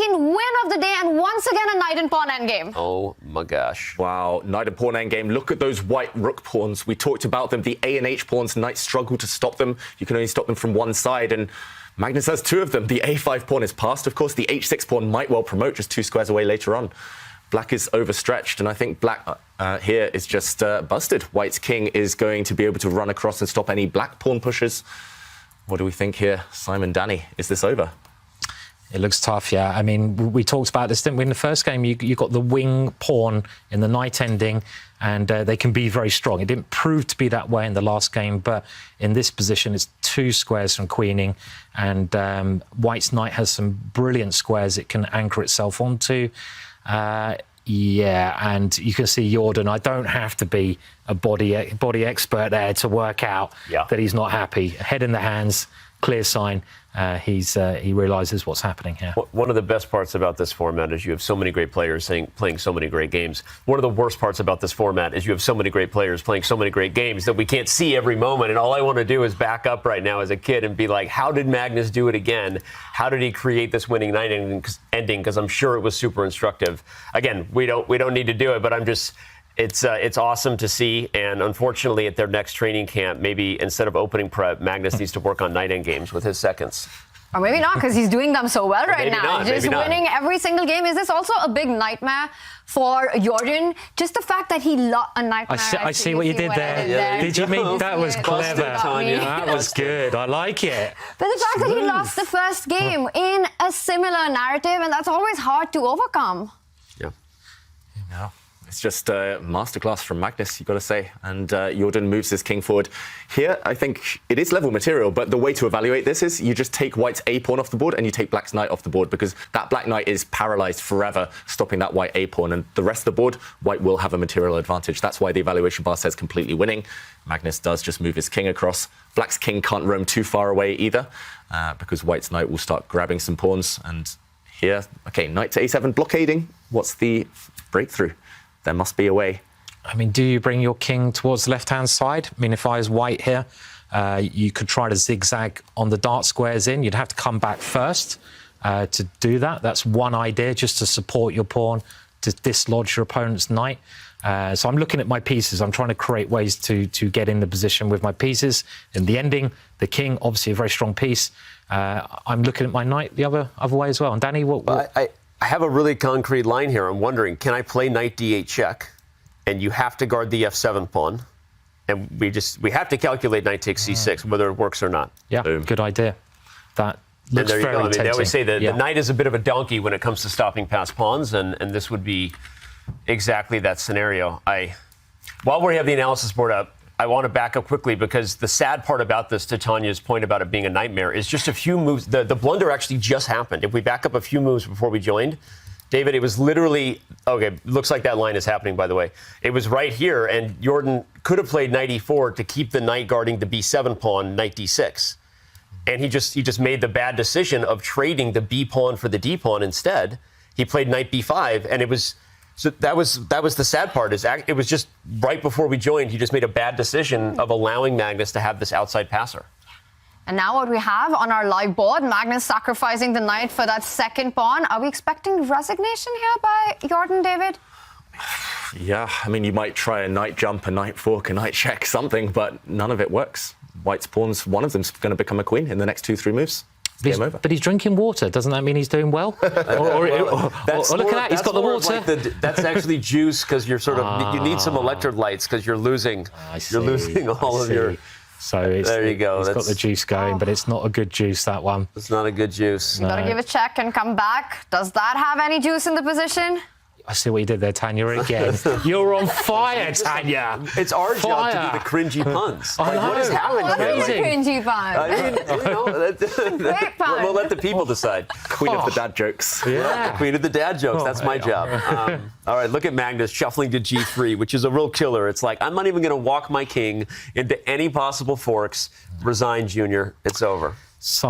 second win of the day, and once again a knight and pawn endgame. Oh my gosh. Wow, knight and pawn endgame. Look at those white rook pawns. We talked about them. The A and H pawns, knights struggle to stop them. You can only stop them from one side, and Magnus has two of them. The A5 pawn is passed, of course. The H6 pawn might well promote just 2 squares away later on. Black is overstretched, and I think black here is just busted. White's king is going to be able to run across and stop any black pawn pushes. What do we think here? Simon, Danny, is this over? It looks tough, yeah. I mean, we talked about this, didn't we? In the first game, you got the wing pawn in the knight ending, and they can be very strong. It didn't prove to be that way in the last game, but in this position, it's 2 squares from queening, and White's knight has some brilliant squares it can anchor itself onto. Yeah, and you can see Jordan. I don't have to be a body expert there to work out that he's not happy. Head in the hands, clear sign. He realises what's happening here. One of the best parts about this format is you have so many great players playing so many great games. One of the worst parts about this format is you have so many great players playing so many great games that we can't see every moment. And all I want to do is back up right now as a kid and be like, how did Magnus do it again? How did he create this winning night ending? Because I'm sure it was super instructive. Again, we don't need to do it, but I'm just... It's awesome to see, and unfortunately at their next training camp, maybe instead of opening prep, Magnus needs to work on night end games with his seconds. Or maybe not, because he's doing them so well right now. Just winning every single game. Is this also a big nightmare for Jordan? Just the fact that he lost a nightmare. I see what you did there. Yeah, did you mean that was clever? That was good. I like it. But the fact that he lost the first game in a similar narrative, and that's always hard to overcome. Yeah. Yeah. It's just a masterclass from Magnus, you've got to say. And Jordan moves his king forward. Here, I think it is level material, but the way to evaluate this is you just take White's A pawn off the board and you take Black's knight off the board, because that Black knight is paralyzed forever, stopping that White A pawn. And the rest of the board, White will have a material advantage. That's why the evaluation bar says completely winning. Magnus does just move his king across. Black's king can't roam too far away either, because White's knight will start grabbing some pawns. And here, okay, knight to A7 blockading. What's the breakthrough? There must be a way. I mean, do you bring your king towards the left-hand side? I mean, if I was White here, you could try to zigzag on the dart squares in. You'd have to come back first to do that. That's one idea, just to support your pawn, to dislodge your opponent's knight. So I'm looking at my pieces. I'm trying to create ways to get in the position with my pieces. In the ending, the king, obviously a very strong piece. I'm looking at my knight the other way as well. And Danny, what? I have a really concrete line here. I'm wondering, can I play knight d8 check, and you have to guard the f7 pawn, and we have to calculate knight takes c6, whether it works or not. Yeah, good idea. That looks there you very go. I mean, tempting. they always say that the knight is a bit of a donkey when it comes to stopping past pawns, and this would be exactly that scenario. While we have the analysis board up, I want to back up quickly, because the sad part about this, to Tanya's point about it being a nightmare, is just a few moves. The blunder actually just happened. If we back up a few moves before we joined, David, it was literally, okay, looks like that line is happening, by the way. It was right here, and Jordan could have played knight e4 to keep the knight guarding the b7 pawn, knight d6. And he just made the bad decision of trading the b pawn for the d pawn instead. He played knight b5, and it was... So that was the sad part. It was just right before we joined, he just made a bad decision of allowing Magnus to have this outside passer. And now what we have on our live board, Magnus sacrificing the knight for that second pawn. Are we expecting resignation here by Jordan, David? Yeah, I mean, you might try a knight jump, a knight fork, a knight check, something, but none of it works. White's pawns, one of them's going to become a queen in the next 2-3 moves. Game over. But he's drinking water. Doesn't that mean he's doing well? Or look at that, he's got the water. Like that's actually juice, because you're sort of you need some electrolytes, because you're losing all of your. So there you go. He's got the juice going, but it's not a good juice, that one. It's not a good juice. You got to give a check and come back. Does that have any juice in the position? I see what you did there, Tanya, again. You're on fire, Tanya. It's our job to do the cringy puns. I know. What is happening? What is a cringy pun? I mean, Great pun. we'll let the people decide. Queen of the dad jokes. Yeah. Queen of the dad jokes. That's my job. All right, look at Magnus shuffling to g3, which is a real killer. It's like, I'm not even going to walk my king into any possible forks. Resign, Junior. It's over. So